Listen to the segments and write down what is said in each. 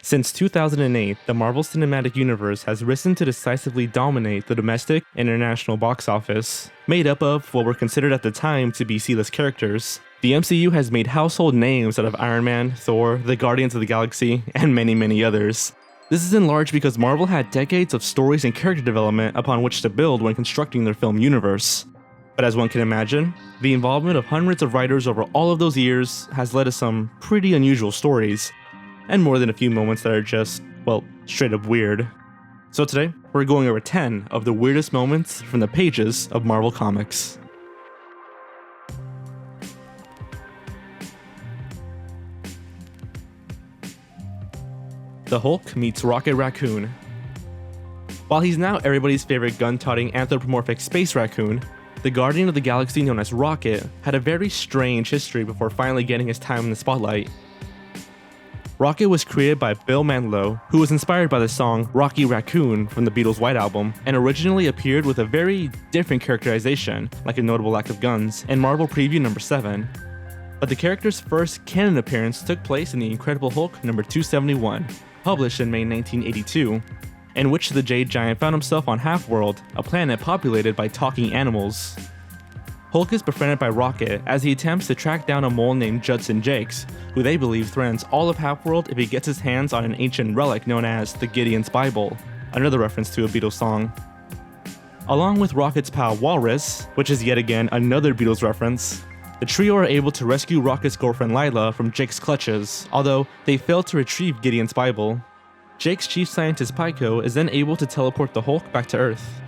Since 2008, the Marvel Cinematic Universe has risen to decisively dominate the domestic and international box office. Made up of what were considered at the time to be C-list characters, the MCU has made household names out of Iron Man, Thor, the Guardians of the Galaxy, and many others. This is in large because Marvel had decades of stories and character development upon which to build when constructing their film universe. But as one can imagine, the involvement of hundreds of writers over all of those years has led to some pretty unusual stories, and more than a few moments that are just, well, straight up weird. So today, we're going over 10 of the weirdest moments from the pages of Marvel Comics. The Hulk meets Rocket Raccoon. While he's now everybody's favorite gun-toting anthropomorphic space raccoon, the Guardian of the Galaxy known as Rocket had a very strange history before finally getting his time in the spotlight. Rocket was created by Bill Mantlo, who was inspired by the song Rocky Raccoon from the Beatles' White Album, and originally appeared with a very different characterization, like a notable lack of guns, in Marvel Preview number 7. But the character's first canon appearance took place in The Incredible Hulk number 271, published in May 1982, in which the Jade Giant found himself on Half-World, a planet populated by talking animals. Hulk is befriended by Rocket as he attempts to track down a mole named Judson Jakes, who they believe threatens all of Half-World if he gets his hands on an ancient relic known as the Gideon's Bible, another reference to a Beatles song. Along with Rocket's pal Walrus, which is yet again another Beatles reference, the trio are able to rescue Rocket's girlfriend Lila from Jake's clutches, although they fail to retrieve Gideon's Bible. Jake's chief scientist Pyko is then able to teleport the Hulk back to Earth.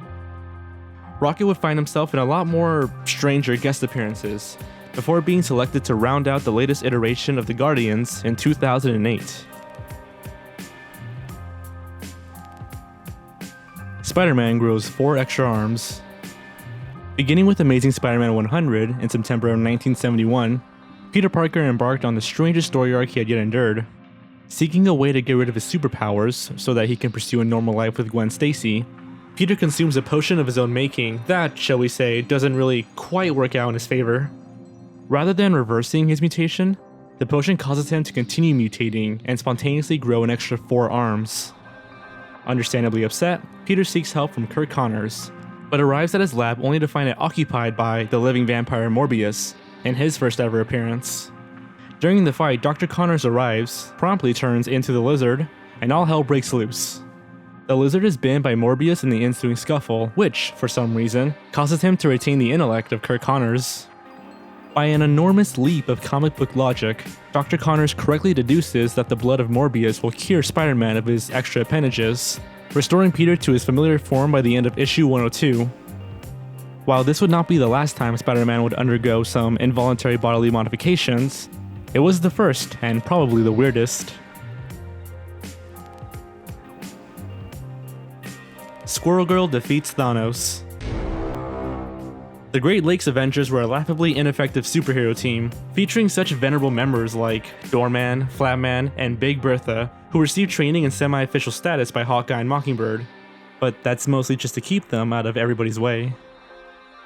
Rocket would find himself in a lot more stranger guest appearances, before being selected to round out the latest iteration of the Guardians in 2008. Spider-Man grows 4 extra arms. Beginning with Amazing Spider-Man 100 in September of 1971, Peter Parker embarked on the strangest story arc he had yet endured. Seeking a way to get rid of his superpowers so that he can pursue a normal life with Gwen Stacy, Peter consumes a potion of his own making that, shall we say, doesn't really quite work out in his favor. Rather than reversing his mutation, the potion causes him to continue mutating and spontaneously grow an extra 4 arms. Understandably upset, Peter seeks help from Kirk Connors, but arrives at his lab only to find it occupied by the living vampire Morbius, in his first ever appearance. During the fight, Dr. Connors arrives, promptly turns into the Lizard, and all hell breaks loose. The Lizard is bitten by Morbius in the ensuing scuffle, which, for some reason, causes him to retain the intellect of Kirk Connors. By an enormous leap of comic book logic, Dr. Connors correctly deduces that the blood of Morbius will cure Spider-Man of his extra appendages, restoring Peter to his familiar form by the end of issue 102. While this would not be the last time Spider-Man would undergo some involuntary bodily modifications, it was the first, and probably the weirdest. Squirrel Girl defeats Thanos. The Great Lakes Avengers were a laughably ineffective superhero team, featuring such venerable members like Doorman, Flatman, and Big Bertha, who received training in semi-official status by Hawkeye and Mockingbird, but that's mostly just to keep them out of everybody's way.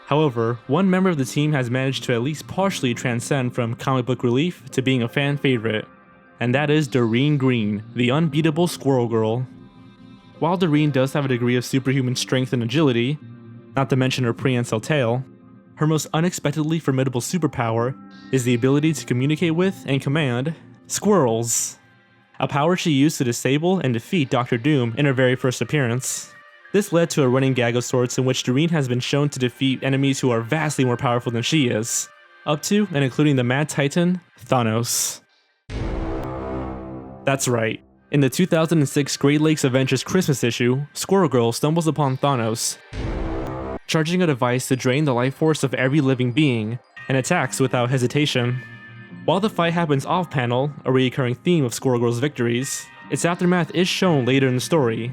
However, one member of the team has managed to at least partially transcend from comic book relief to being a fan favorite, and that is Doreen Green, the unbeatable Squirrel Girl. While Doreen does have a degree of superhuman strength and agility, not to mention her prehensile tail, her most unexpectedly formidable superpower is the ability to communicate with and command squirrels, a power she used to disable and defeat Doctor Doom in her very first appearance. This led to a running gag of sorts in which Doreen has been shown to defeat enemies who are vastly more powerful than she is, up to and including the Mad Titan, Thanos. That's right. In the 2006 Great Lakes Avengers Christmas issue, Squirrel Girl stumbles upon Thanos, charging a device to drain the life force of every living being, and attacks without hesitation. While the fight happens off-panel, a recurring theme of Squirrel Girl's victories, its aftermath is shown later in the story.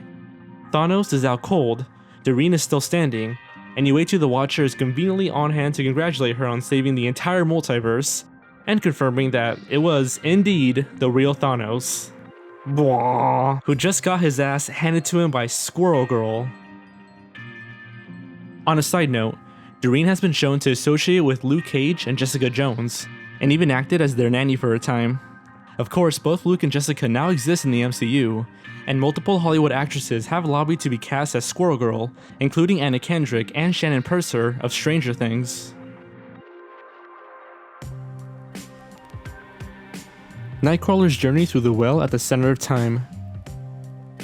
Thanos is out cold, Doreen is still standing, and Yuetu the Watcher is conveniently on hand to congratulate her on saving the entire multiverse, and confirming that it was, indeed, the real Thanos. Blah, who just got his ass handed to him by Squirrel Girl. On a side note, Doreen has been shown to associate with Luke Cage and Jessica Jones, and even acted as their nanny for a time. Of course, both Luke and Jessica now exist in the MCU, and multiple Hollywood actresses have lobbied to be cast as Squirrel Girl, including Anna Kendrick and Shannon Purser of Stranger Things. Nightcrawler's journey through the well at the center of time.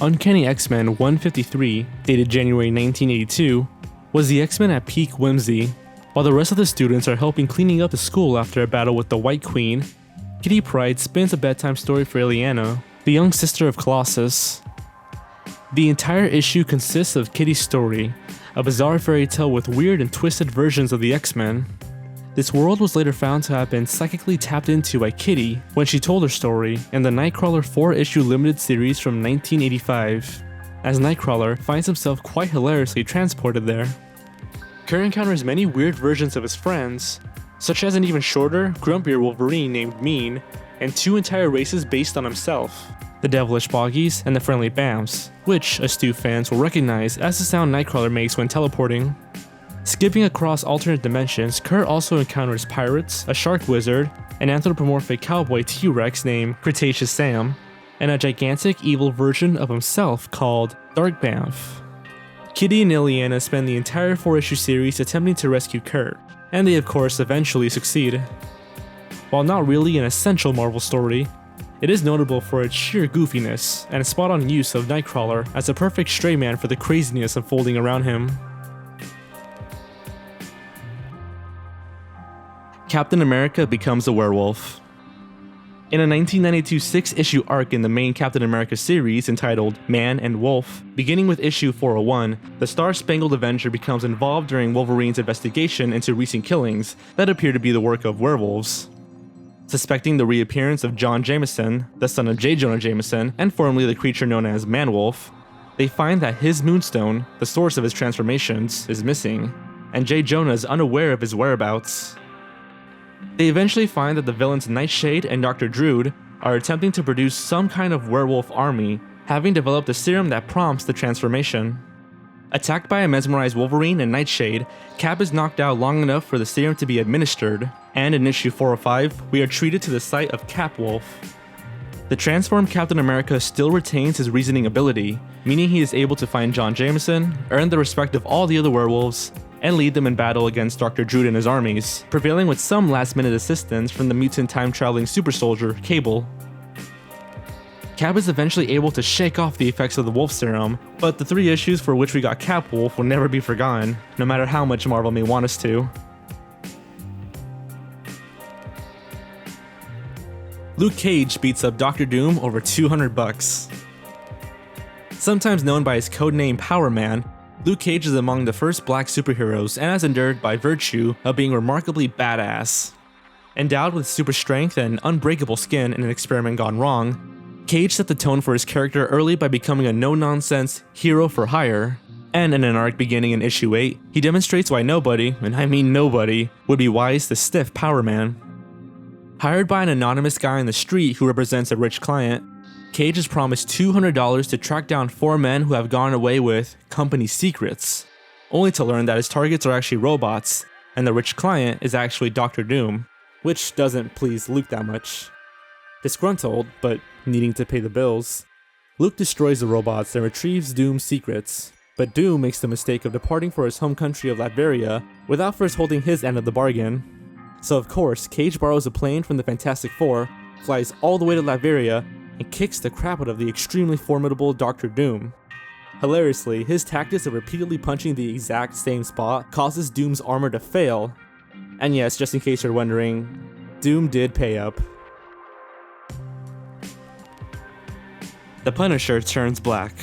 Uncanny X-Men 153, dated January 1982, was the X-Men at peak whimsy. While the rest of the students are helping cleaning up the school after a battle with the White Queen, Kitty Pryde spins a bedtime story for Ileana, the young sister of Colossus. The entire issue consists of Kitty's story, a bizarre fairy tale with weird and twisted versions of the X-Men. This world was later found to have been psychically tapped into by Kitty when she told her story in the Nightcrawler 4-issue limited series from 1985, as Nightcrawler finds himself quite hilariously transported there. Kurt encounters many weird versions of his friends, such as an even shorter, grumpier Wolverine named Mean, and 2 entire races based on himself, the Devilish Boggies and the Friendly Bamfs, which astute fans will recognize as the sound Nightcrawler makes when teleporting. Skipping across alternate dimensions, Kurt also encounters pirates, a shark wizard, an anthropomorphic cowboy T-Rex named Cretaceous Sam, and a gigantic evil version of himself called Dark Bamf. Kitty and Ileana spend the entire 4-issue series attempting to rescue Kurt, and they of course eventually succeed. While not really an essential Marvel story, it is notable for its sheer goofiness and a spot-on use of Nightcrawler as a perfect stray man for the craziness unfolding around him. Captain America becomes a werewolf. In a 1992 6-issue arc in the main Captain America series entitled Man and Wolf, beginning with issue 401, the Star-Spangled Avenger becomes involved during Wolverine's investigation into recent killings that appear to be the work of werewolves. Suspecting the reappearance of John Jameson, the son of J. Jonah Jameson, and formerly the creature known as Man-Wolf, they find that his moonstone, the source of his transformations, is missing, and J. Jonah is unaware of his whereabouts. They eventually find that the villains Nightshade and Dr. Druid are attempting to produce some kind of werewolf army, having developed a serum that prompts the transformation. Attacked by a mesmerized Wolverine and Nightshade, Cap is knocked out long enough for the serum to be administered, and in issue 405, we are treated to the sight of Cap Wolf. The transformed Captain America still retains his reasoning ability, meaning he is able to find John Jameson, earn the respect of all the other werewolves, and lead them in battle against Dr. Druid and his armies, prevailing with some last-minute assistance from the mutant time-traveling super soldier, Cable. Cap is eventually able to shake off the effects of the Wolf Serum, but the 3 issues for which we got Cap Wolf will never be forgotten, no matter how much Marvel may want us to. Luke Cage beats up Dr. Doom over $200. Sometimes known by his codename Power Man, Luke Cage is among the first black superheroes and has endured by virtue of being remarkably badass. Endowed with super strength and unbreakable skin in an experiment gone wrong, Cage set the tone for his character early by becoming a no-nonsense hero for hire, and in an arc beginning in issue 8, he demonstrates why nobody, and I mean nobody, would be wise to stiff Power Man. Hired by an anonymous guy on the street who represents a rich client, Cage is promised $200 to track down 4 men who have gone away with company secrets, only to learn that his targets are actually robots, and the rich client is actually Dr. Doom, which doesn't please Luke that much. Disgruntled, but needing to pay the bills, Luke destroys the robots and retrieves Doom's secrets, but Doom makes the mistake of departing for his home country of Latveria without first holding his end of the bargain. So of course, Cage borrows a plane from the Fantastic Four, flies all the way to Latveria, and kicks the crap out of the extremely formidable Dr. Doom. Hilariously, his tactics of repeatedly punching the exact same spot causes Doom's armor to fail. And yes, just in case you're wondering, Doom did pay up. The Punisher turns black.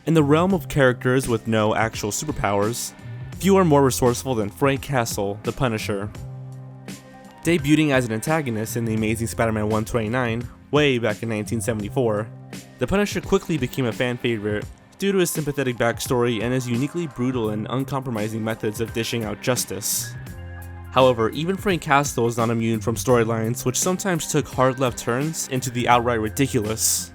In the realm of characters with no actual superpowers, few are more resourceful than Frank Castle, the Punisher. Debuting as an antagonist in The Amazing Spider-Man 129, way back in 1974, the Punisher quickly became a fan favorite due to his sympathetic backstory and his uniquely brutal and uncompromising methods of dishing out justice. However, even Frank Castle is not immune from storylines which sometimes took hard left turns into the outright ridiculous.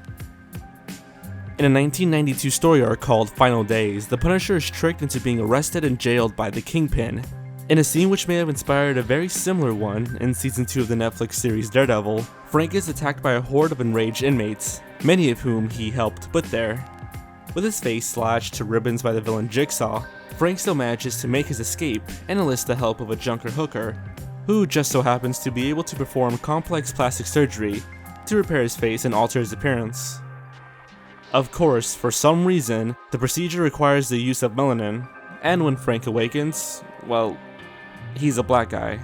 In a 1992 story arc called Final Days, the Punisher is tricked into being arrested and jailed by the Kingpin, In a scene which may have inspired a very similar one in season 2 of the Netflix series Daredevil, Frank is attacked by a horde of enraged inmates, many of whom he helped put there. With his face slashed to ribbons by the villain Jigsaw, Frank still manages to make his escape and enlists the help of a junker hooker, who just so happens to be able to perform complex plastic surgery to repair his face and alter his appearance. Of course, for some reason, the procedure requires the use of melanin, and when Frank awakens, well, he's a black guy.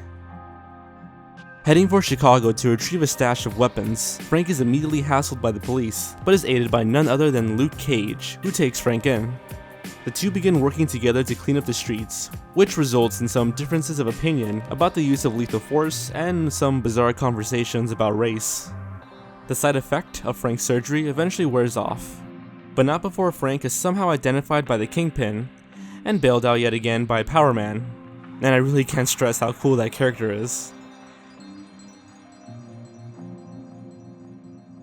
Heading for Chicago to retrieve a stash of weapons, Frank is immediately hassled by the police, but is aided by none other than Luke Cage, who takes Frank in. The two begin working together to clean up the streets, which results in some differences of opinion about the use of lethal force and some bizarre conversations about race. The side effect of Frank's surgery eventually wears off, but not before Frank is somehow identified by the Kingpin and bailed out yet again by Power Man, and I really can't stress how cool that character is.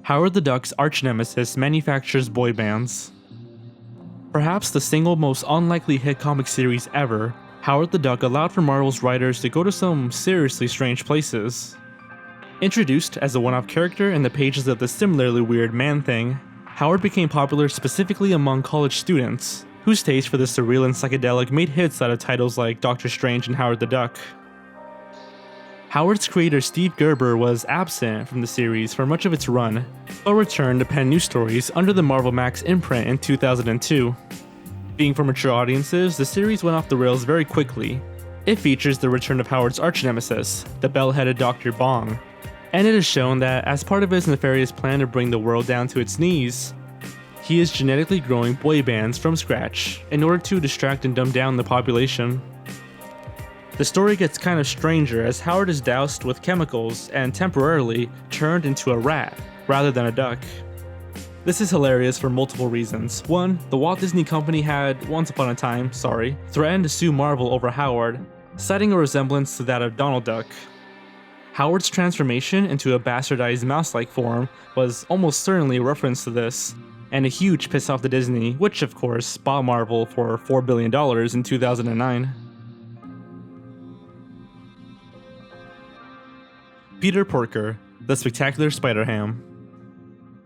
Howard the Duck's arch-nemesis manufactures boy bands. Perhaps the single most unlikely hit comic series ever, Howard the Duck allowed for Marvel's writers to go to some seriously strange places. Introduced as a one-off character in the pages of the similarly weird Man-Thing, Howard became popular specifically among college students, whose taste for the surreal and psychedelic made hits out of titles like Doctor Strange and Howard the Duck. Howard's creator Steve Gerber was absent from the series for much of its run, but returned to pen new stories under the Marvel Max imprint in 2002. Being for mature audiences, the series went off the rails very quickly. It features the return of Howard's arch-nemesis, the bell-headed Dr. Bong, and it is shown that as part of his nefarious plan to bring the world down to its knees, he is genetically growing boy bands from scratch in order to distract and dumb down the population. The story gets kind of stranger as Howard is doused with chemicals and temporarily turned into a rat rather than a duck. This is hilarious for multiple reasons. One, the Walt Disney Company had, once upon a time, threatened to sue Marvel over Howard, citing a resemblance to that of Donald Duck. Howard's transformation into a bastardized mouse-like form was almost certainly a reference to this, and a huge piss off to Disney, which of course bought Marvel for $4 billion in 2009. Peter Porker, the Spectacular Spider-Ham.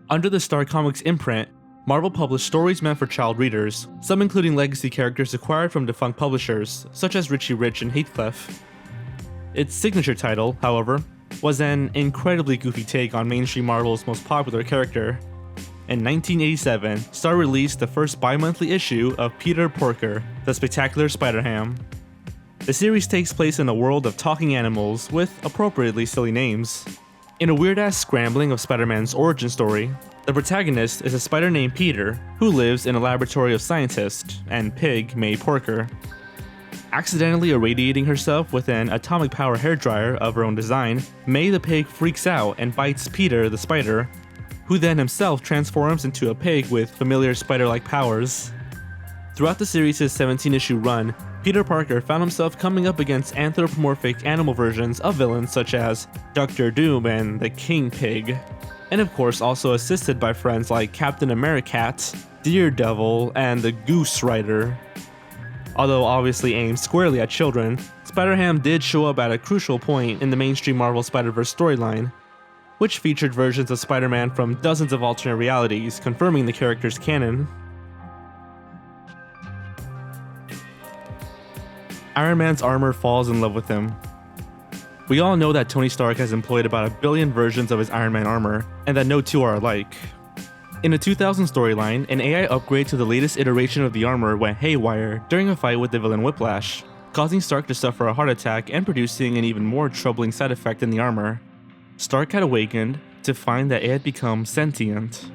Under the Star Comics imprint, Marvel published stories meant for child readers, some including legacy characters acquired from defunct publishers, such as Richie Rich and Heathcliff. Its signature title, however, was an incredibly goofy take on mainstream Marvel's most popular character. In 1987, Star released the first bi-monthly issue of Peter Porker, the Spectacular Spider-Ham. The series takes place in a world of talking animals with appropriately silly names. In a weird-ass scrambling of Spider-Man's origin story, the protagonist is a spider named Peter, who lives in a laboratory of scientist and pig May Porker. Accidentally irradiating herself with an atomic power hairdryer of her own design, May the pig freaks out and bites Peter the spider, who then himself transforms into a pig with familiar spider-like powers. Throughout the series' 17-issue run, Peter Parker found himself coming up against anthropomorphic animal versions of villains such as Dr. Doom and the King Pig, and of course also assisted by friends like Captain Americat, Daredevil, and the Goose Rider. Although obviously aimed squarely at children, Spider-Ham did show up at a crucial point in the mainstream Marvel Spider-Verse storyline, which featured versions of Spider-Man from dozens of alternate realities, confirming the character's canon. Iron Man's armor falls in love with him. We all know that Tony Stark has employed about 1 billion versions of his Iron Man armor, and that no two are alike. In a 2000 storyline, an AI upgrade to the latest iteration of the armor went haywire during a fight with the villain Whiplash, causing Stark to suffer a heart attack and producing an even more troubling side effect in the armor. Stark had awakened to find that it had become sentient.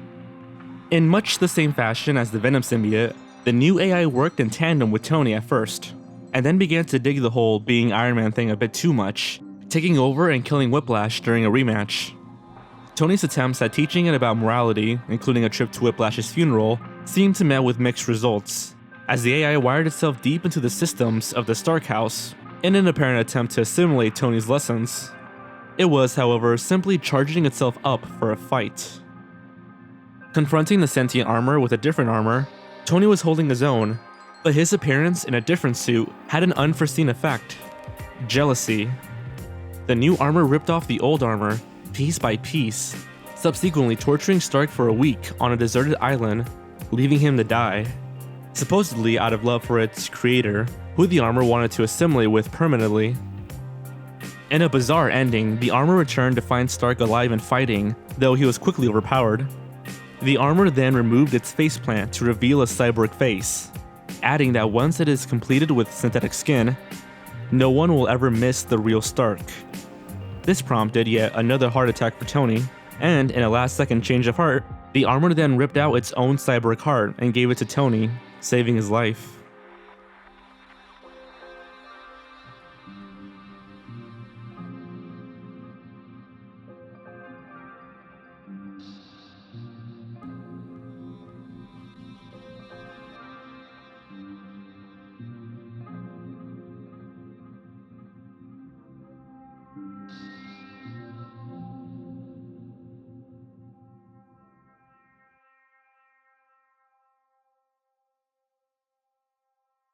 In much the same fashion as the Venom symbiote, the new AI worked in tandem with Tony at first, and then began to dig the whole being Iron Man thing a bit too much, taking over and killing Whiplash during a rematch. Tony's attempts at teaching it about morality, including a trip to Whiplash's funeral, seemed to met with mixed results, as the AI wired itself deep into the systems of the Stark House in an apparent attempt to assimilate Tony's lessons. It was, however, simply charging itself up for a fight. Confronting the sentient armor with a different armor, Tony was holding his own, but his appearance in a different suit had an unforeseen effect. Jealousy. The new armor ripped off the old armor, piece by piece, subsequently torturing Stark for a week on a deserted island, leaving him to die. Supposedly out of love for its creator, who the armor wanted to assimilate with permanently. In a bizarre ending, the armor returned to find Stark alive and fighting, though he was quickly overpowered. The armor then removed its faceplant to reveal a cyborg face, adding that once it is completed with synthetic skin, no one will ever miss the real Stark. This prompted yet another heart attack for Tony, and in a last-second change of heart, the armor then ripped out its own cyborg heart and gave it to Tony, saving his life.